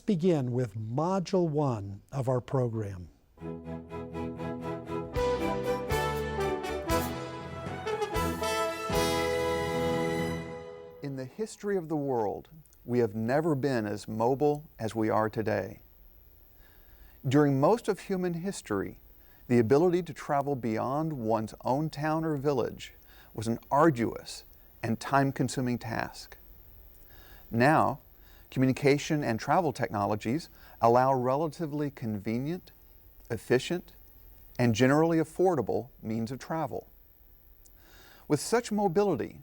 begin with Module 1 of our program. In the history of the world, we have never been as mobile as we are today. During most of human history, the ability to travel beyond one's own town or village was an arduous and time-consuming task. Now, communication and travel technologies allow relatively convenient, efficient, and generally affordable means of travel. With such mobility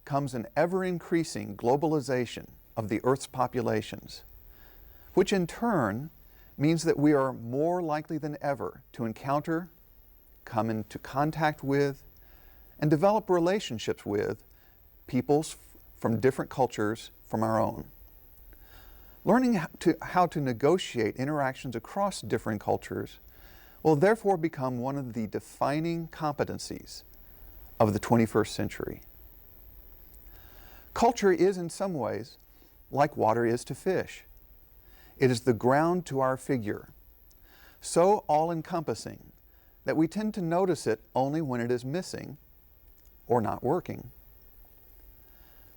comes an ever-increasing globalization of the Earth's populations, which in turn means that we are more likely than ever to encounter, come into contact with, and develop relationships with peoples from different cultures from our own. Learning how to negotiate interactions across different cultures will therefore become one of the defining competencies of the 21st century. Culture is in some ways like water is to fish. It is the ground to our figure, so all-encompassing that we tend to notice it only when it is missing or not working.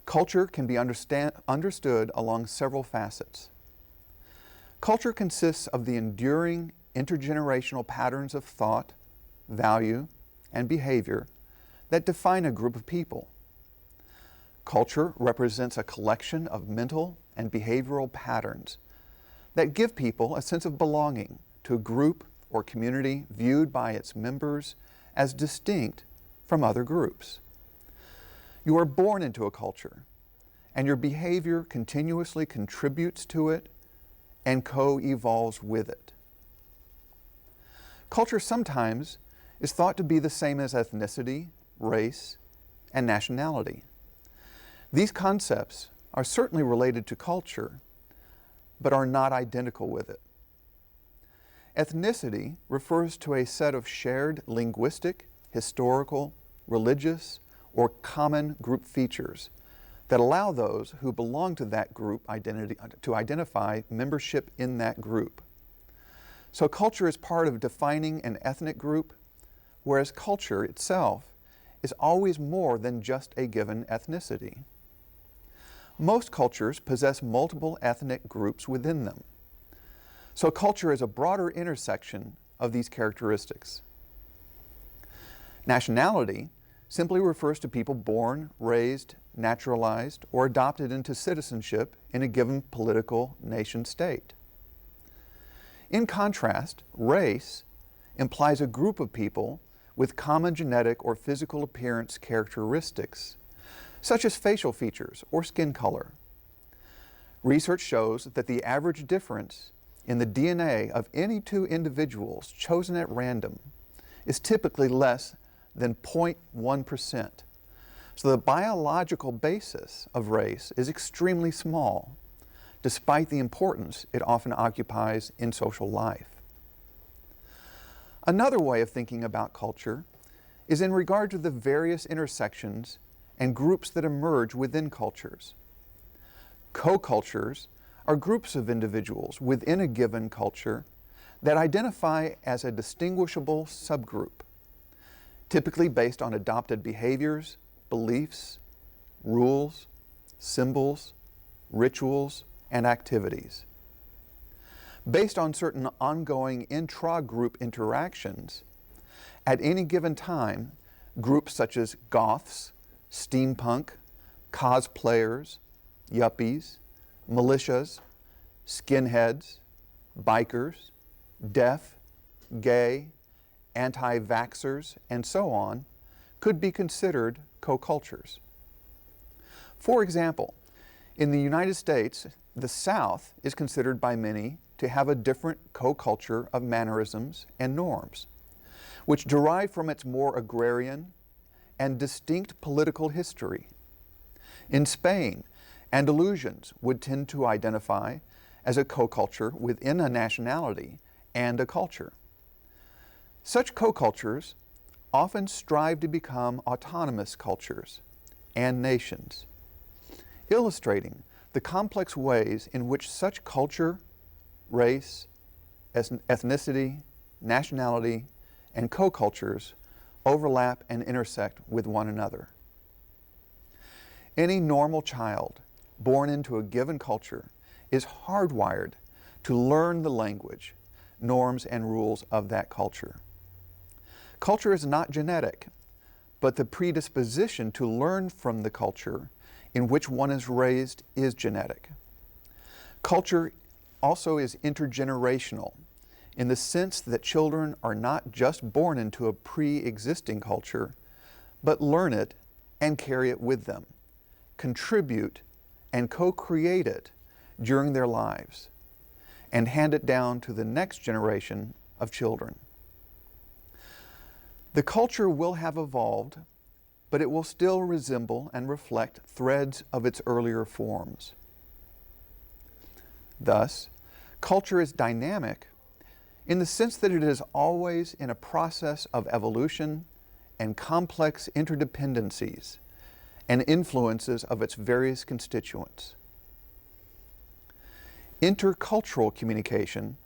Culture can be understood along several facets. Culture consists of the enduring intergenerational patterns of thought, value, and behavior that define a group of people. Culture represents a collection of mental and behavioral patterns that give people a sense of belonging to a group or community viewed by its members as distinct from other groups. You are born into a culture, and your behavior continuously contributes to it and co-evolves with it. Culture sometimes is thought to be the same as ethnicity, race, and nationality. These concepts are certainly related to culture, but are not identical with it. Ethnicity refers to a set of shared linguistic, historical, religious, or common group features that allow those who belong to that group identity to identify membership in that group. So culture is part of defining an ethnic group, whereas culture itself is always more than just a given ethnicity. Most cultures possess multiple ethnic groups within them. So culture is a broader intersection of these characteristics. Nationality simply refers to people born, raised, naturalized, or adopted into citizenship in a given political nation-state. In contrast, race implies a group of people with common genetic or physical appearance characteristics, such as facial features or skin color. Research shows that the average difference in the DNA of any two individuals chosen at random is typically less than 0.1%. So the biological basis of race is extremely small, despite the importance it often occupies in social life. Another way of thinking about culture is in regard to the various intersections and groups that emerge within cultures. Co-cultures are groups of individuals within a given culture that identify as a distinguishable subgroup, typically based on adopted behaviors, beliefs, rules, symbols, rituals, and activities. Based on certain ongoing intra-group interactions, at any given time, groups such as goths, steampunk, cosplayers, yuppies, militias, skinheads, bikers, deaf, gay, anti-vaxxers, and so on, could be considered co-cultures. For example, in the United States, the South is considered by many to have a different co-culture of mannerisms and norms, which derive from its more agrarian and distinct political history. In Spain, Andalusians would tend to identify as a co-culture within a nationality and a culture. Such co-cultures often strive to become autonomous cultures and nations, illustrating the complex ways in which such culture race, ethnicity, nationality, and co-cultures overlap and intersect with one another. Any normal child born into a given culture is hardwired to learn the language, norms, and rules of that culture. Culture is not genetic, but the predisposition to learn from the culture in which one is raised is genetic. Culture also is intergenerational in the sense that children are not just born into a pre-existing culture, but learn it and carry it with them, contribute and co-create it during their lives, and hand it down to the next generation of children. The culture will have evolved, but it will still resemble and reflect threads of its earlier forms. Thus, culture is dynamic in the sense that it is always in a process of evolution and complex interdependencies and influences of its various constituents. Intercultural communication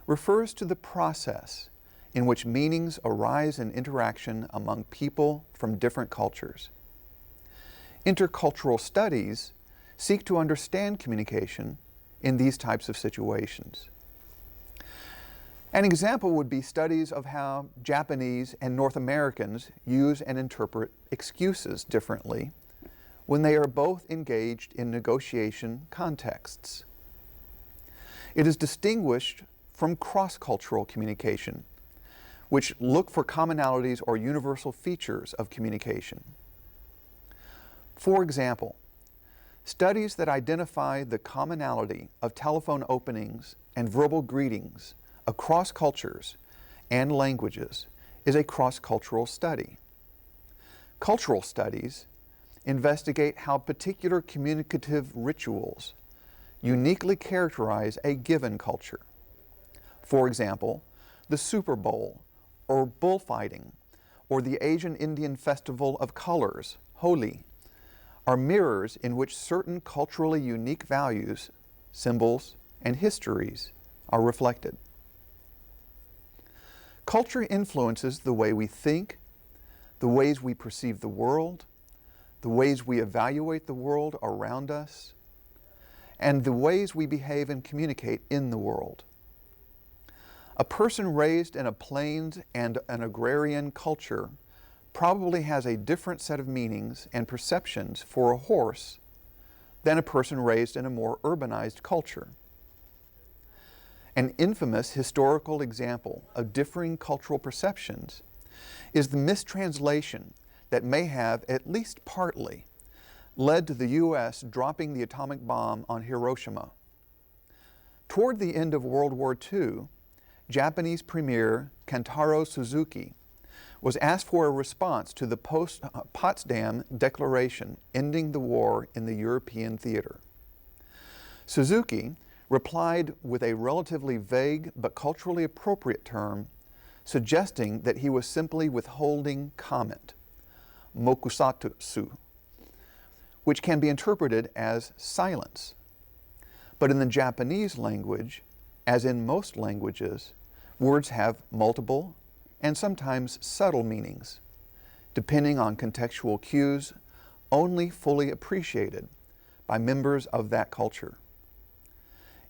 refers to the process in which meanings arise in interaction among people from different cultures. Intercultural studies seek to understand communication in these types of situations. An example would be studies of how Japanese and North Americans use and interpret excuses differently when they are both engaged in negotiation contexts. It is distinguished from cross-cultural communication, which look for commonalities or universal features of communication. For example, studies that identify the commonality of telephone openings and verbal greetings across cultures and languages is a cross-cultural study. Cultural studies investigate how particular communicative rituals uniquely characterize a given culture. For example, the Super Bowl, or bullfighting, or the Asian Indian Festival of Colors, Holi, are mirrors in which certain culturally unique values, symbols, and histories are reflected. Culture influences the way we think, the ways we perceive the world, the ways we evaluate the world around us, and the ways we behave and communicate in the world. A person raised in a plains and an agrarian culture probably has a different set of meanings and perceptions for a horse than a person raised in a more urbanized culture. An infamous historical example of differing cultural perceptions is the mistranslation that may have, at least partly, led to the U.S. dropping the atomic bomb on Hiroshima. Toward the end of World War II, Japanese Premier Kantaro Suzuki was asked for a response to the Potsdam Declaration ending the war in the European theater. Suzuki replied with a relatively vague but culturally appropriate term, suggesting that he was simply withholding comment, mokusatsu, which can be interpreted as silence. But in the Japanese language, as in most languages, words have multiple and sometimes subtle meanings, depending on contextual cues only fully appreciated by members of that culture.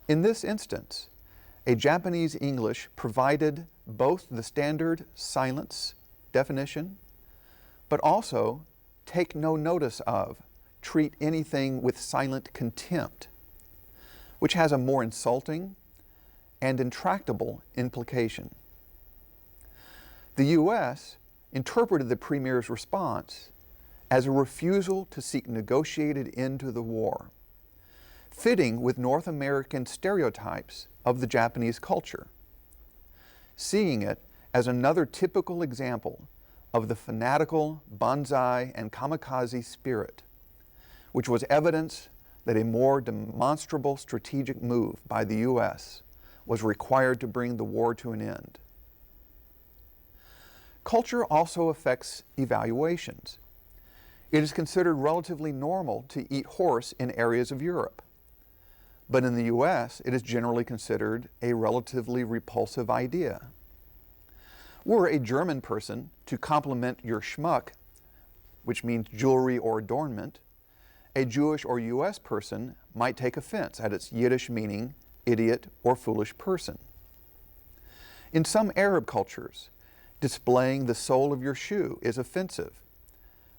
In this instance, a Japanese English provided both the standard silence definition, but also take no notice of, treat anything with silent contempt, which has a more insulting and intractable implication. The U.S. interpreted the Premier's response as a refusal to seek negotiated end to the war, fitting with North American stereotypes of the Japanese culture, seeing it as another typical example of the fanatical banzai and kamikaze spirit, which was evidence that a more demonstrable strategic move by the U.S. was required to bring the war to an end. Culture also affects evaluations. It is considered relatively normal to eat horse in areas of Europe, but in the US, it is generally considered a relatively repulsive idea. Were a German person to compliment your schmuck, which means jewelry or adornment, a Jewish or US person might take offense at its Yiddish meaning idiot or foolish person. In some Arab cultures, displaying the sole of your shoe is offensive,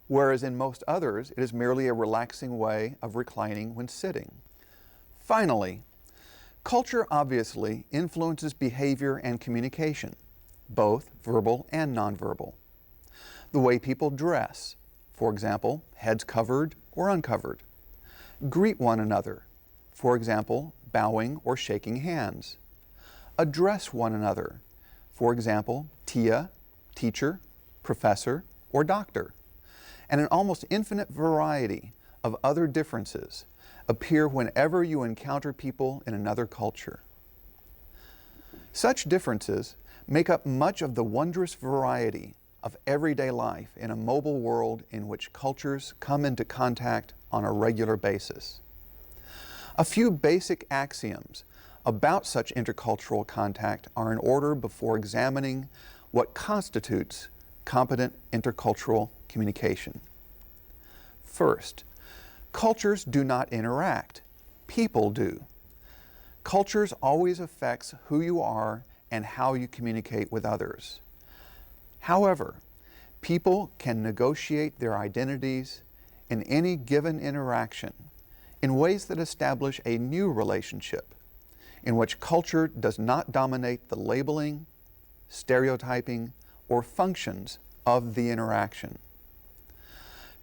whereas in most others it is merely a relaxing way of reclining when sitting. Finally, culture obviously influences behavior and communication, both verbal and nonverbal. The way people dress, for example, heads covered or uncovered, greet one another, for example, bowing or shaking hands, address one another, for example, tia, teacher, professor, or doctor, and an almost infinite variety of other differences appear whenever you encounter people in another culture. Such differences make up much of the wondrous variety of everyday life in a mobile world in which cultures come into contact on a regular basis. A few basic axioms about such intercultural contact are in order before examining what constitutes competent intercultural communication. First, cultures do not interact. People do. Cultures always affects who you are and how you communicate with others. However, people can negotiate their identities in any given interaction in ways that establish a new relationship in which culture does not dominate the labeling, stereotyping, or functions of the interaction.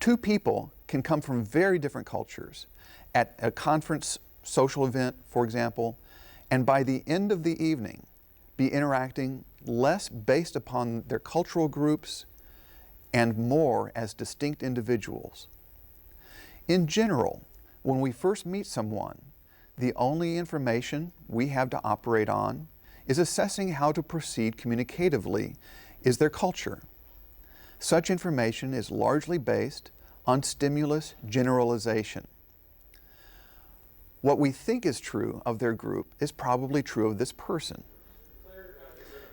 Two people can come from very different cultures at a conference, social event, for example, and by the end of the evening be interacting less based upon their cultural groups and more as distinct individuals. In general, when we first meet someone, the only information we have to operate on is assessing how to proceed communicatively is their culture. Such information is largely based on stimulus generalization. What we think is true of their group is probably true of this person.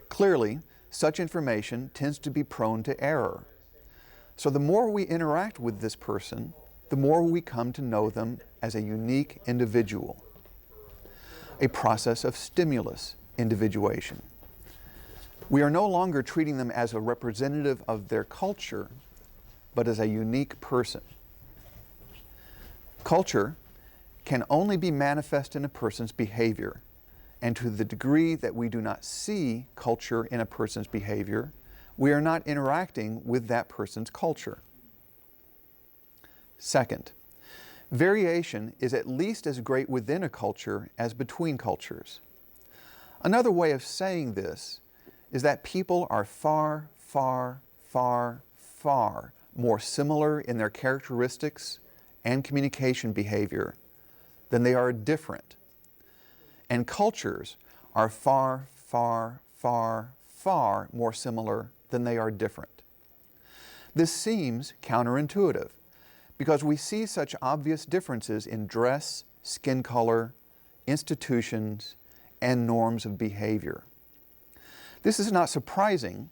Clearly, such information tends to be prone to error. So the more we interact with this person, the more we come to know them as a unique individual. A process of stimulus individuation. We are no longer treating them as a representative of their culture, but as a unique person. Culture can only be manifest in a person's behavior, and to the degree that we do not see culture in a person's behavior, we are not interacting with that person's culture. Second, variation is at least as great within a culture as between cultures. Another way of saying this is that people are far, far, far, far more similar in their characteristics and communication behavior than they are different. And cultures are far, far, far, far more similar than they are different. This seems counterintuitive because we see such obvious differences in dress, skin color, institutions, and norms of behavior. This is not surprising,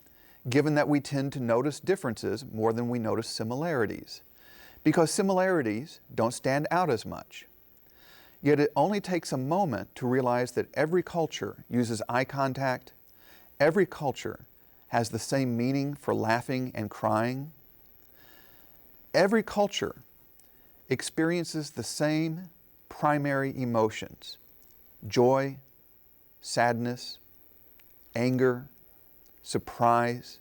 given that we tend to notice differences more than we notice similarities, because similarities don't stand out as much. Yet it only takes a moment to realize that every culture uses eye contact, every culture has the same meaning for laughing and crying, every culture experiences the same primary emotions: joy, sadness, anger, surprise,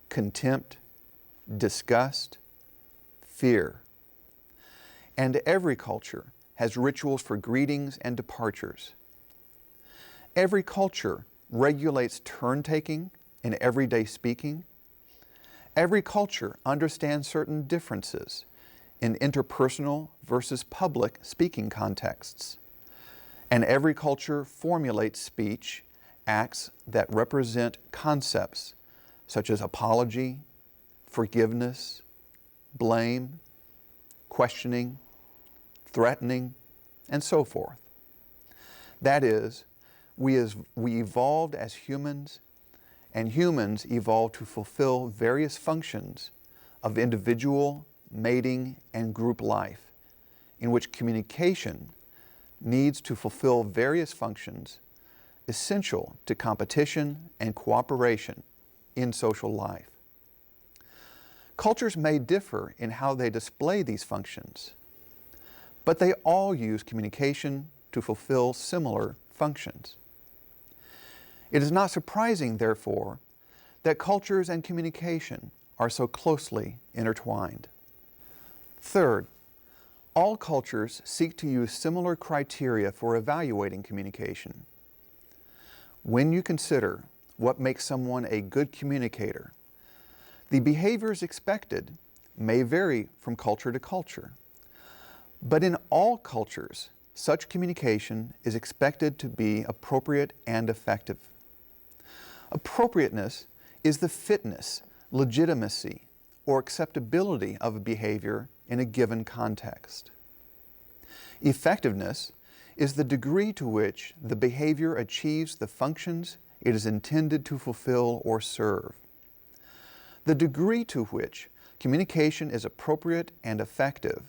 contempt, disgust, fear. And every culture has rituals for greetings and departures. Every culture regulates turn-taking in everyday speaking. Every culture understands certain differences in interpersonal versus public speaking contexts. And every culture formulates speech, acts that represent concepts such as apology, forgiveness, blame, questioning, threatening, and so forth. That is, we evolved as humans, and humans evolved to fulfill various functions of individual, mating, and group life, in which communication needs to fulfill various functions essential to competition and cooperation in social life. Cultures may differ in how they display these functions, but they all use communication to fulfill similar functions. It is not surprising, therefore, that cultures and communication are so closely intertwined. Third, all cultures seek to use similar criteria for evaluating communication. When you consider what makes someone a good communicator, the behaviors expected may vary from culture to culture. But in all cultures, such communication is expected to be appropriate and effective. Appropriateness is the fitness, legitimacy, or acceptability of a behavior in a given context. Effectiveness is the degree to which the behavior achieves the functions it is intended to fulfill or serve. The degree to which communication is appropriate and effective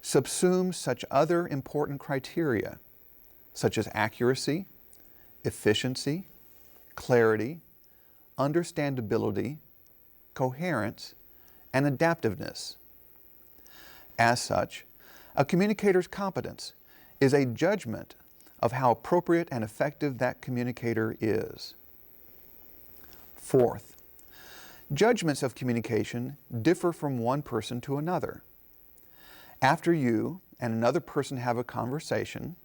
subsumes such other important criteria, such as accuracy, efficiency, clarity, understandability, coherence, and adaptiveness. As such, a communicator's competence is a judgment of how appropriate and effective that communicator is. Fourth, judgments of communication differ from one person to another. After you and another person have a conversation,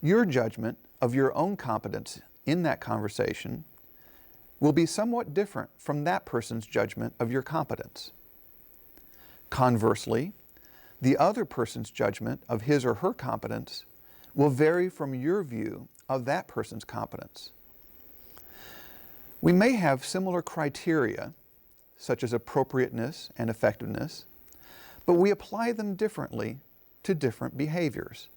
your judgment of your own competence in that conversation will be somewhat different from that person's judgment of your competence. Conversely, the other person's judgment of his or her competence will vary from your view of that person's competence. We may have similar criteria, such as appropriateness and effectiveness, but we apply them differently to different behaviors.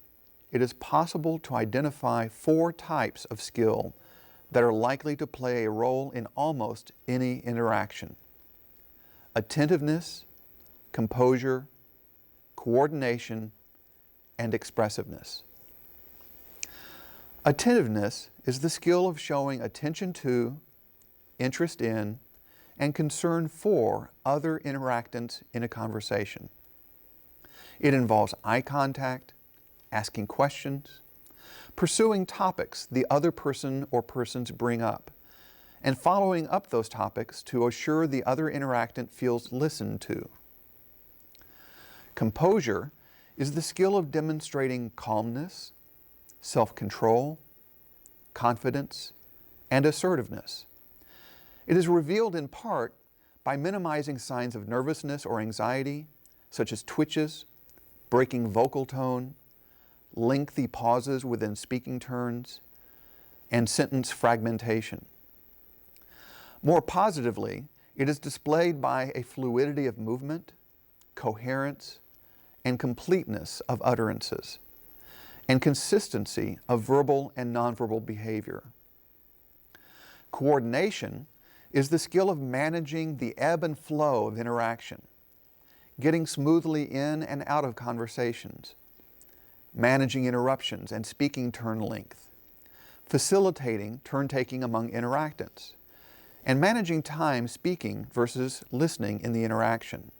It is possible to identify 4 types of skill that are likely to play a role in almost any interaction: attentiveness, composure, coordination, and expressiveness. Attentiveness is the skill of showing attention to, interest in, and concern for other interactants in a conversation. It involves eye contact, asking questions, pursuing topics the other person or persons bring up, and following up those topics to assure the other interactant feels listened to. Composure is the skill of demonstrating calmness, self-control, confidence, and assertiveness. It is revealed in part by minimizing signs of nervousness or anxiety, such as twitches, breaking vocal tone, lengthy pauses within speaking turns, and sentence fragmentation. More positively, it is displayed by a fluidity of movement, coherence, and completeness of utterances, and consistency of verbal and nonverbal behavior. Coordination is the skill of managing the ebb and flow of interaction, getting smoothly in and out of conversations, managing interruptions and speaking turn length, facilitating turn-taking among interactants, and managing time speaking versus listening in the interaction.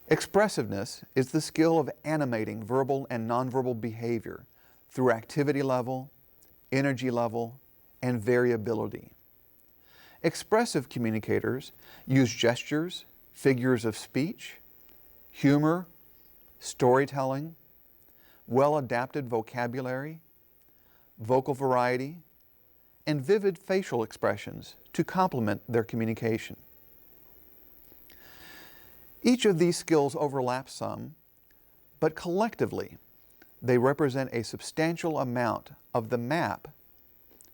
Expressiveness is the skill of animating verbal and nonverbal behavior through activity level, energy level, and variability. Expressive communicators use gestures, figures of speech, humor, storytelling, well-adapted vocabulary, vocal variety, and vivid facial expressions to complement their communication. Each of these skills overlaps some, but collectively, they represent a substantial amount of the map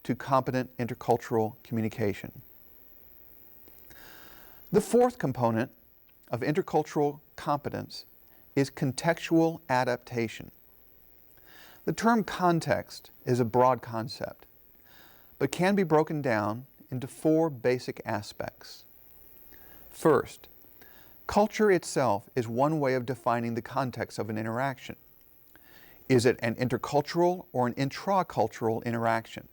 to competent intercultural communication. The fourth component of intercultural competence is contextual adaptation. The term context is a broad concept, but can be broken down into 4 basic aspects. First, culture itself is one way of defining the context of an interaction. Is it an intercultural or an intracultural interaction?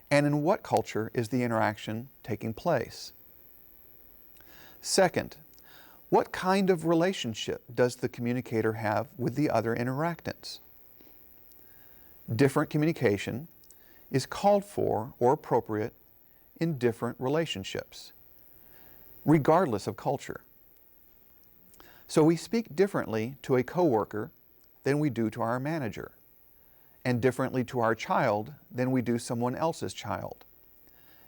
And in what culture is the interaction taking place? Second, what kind of relationship does the communicator have with the other interactants? Different communication is called for or appropriate in different relationships, regardless of culture. So we speak differently to a coworker than we do to our manager, and differently to our child than we do someone else's child,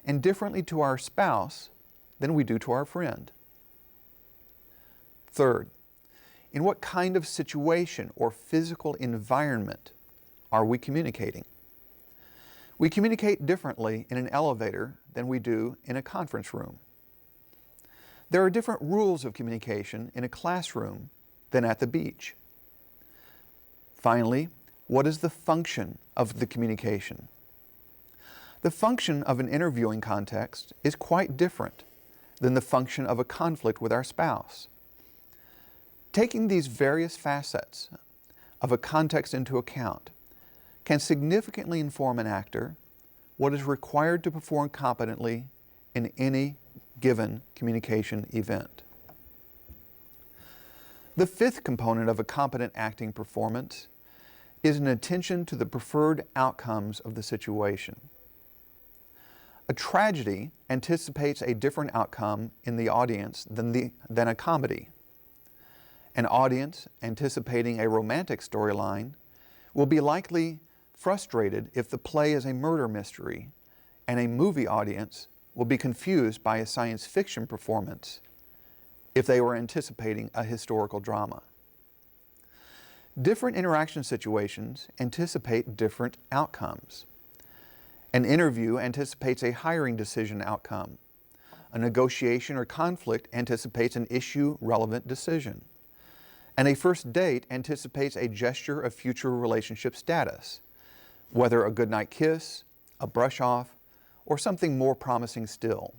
and differently to our spouse than we do to our friend. Third, in what kind of situation or physical environment are we communicating? We communicate differently in an elevator than we do in a conference room. There are different rules of communication in a classroom than at the beach. Finally, what is the function of the communication? The function of an interviewing context is quite different than the function of a conflict with our spouse. Taking these various facets of a context into account can significantly inform an actor what is required to perform competently in any given communication event. The 5th component of a competent acting performance is an attention to the preferred outcomes of the situation. A tragedy anticipates a different outcome in the audience than a comedy. An audience anticipating a romantic storyline will be likely frustrated if the play is a murder mystery, and a movie audience will be confused by a science fiction performance if they were anticipating a historical drama. Different interaction situations anticipate different outcomes. An interview anticipates a hiring decision outcome. A negotiation or conflict anticipates an issue-relevant decision. And a first date anticipates a gesture of future relationship status, whether a goodnight kiss, a brush off, or something more promising still.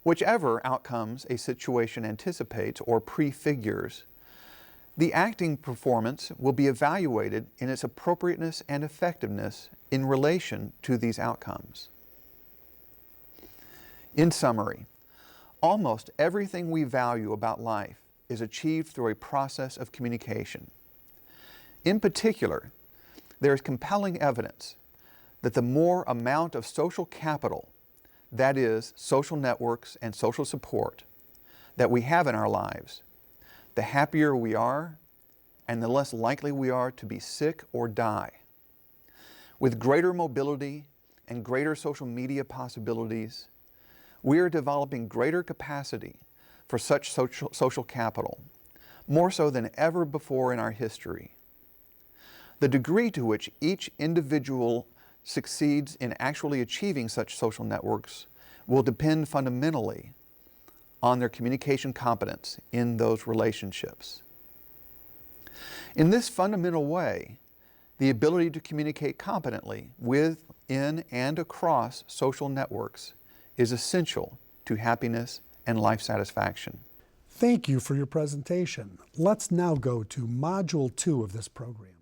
Whichever outcomes a situation anticipates or prefigures, the acting performance will be evaluated in its appropriateness and effectiveness in relation to these outcomes. In summary, almost everything we value about life is achieved through a process of communication. In particular, there is compelling evidence that the more amount of social capital, that is, social networks and social support, that we have in our lives, the happier we are and the less likely we are to be sick or die. With greater mobility and greater social media possibilities, we are developing greater capacity for such social capital, more so than ever before in our history. The degree to which each individual succeeds in actually achieving such social networks will depend fundamentally on their communication competence in those relationships. In this fundamental way, the ability to communicate competently within and across social networks is essential to happiness and life satisfaction. Thank you for your presentation. Let's now go to Module 2 of this program.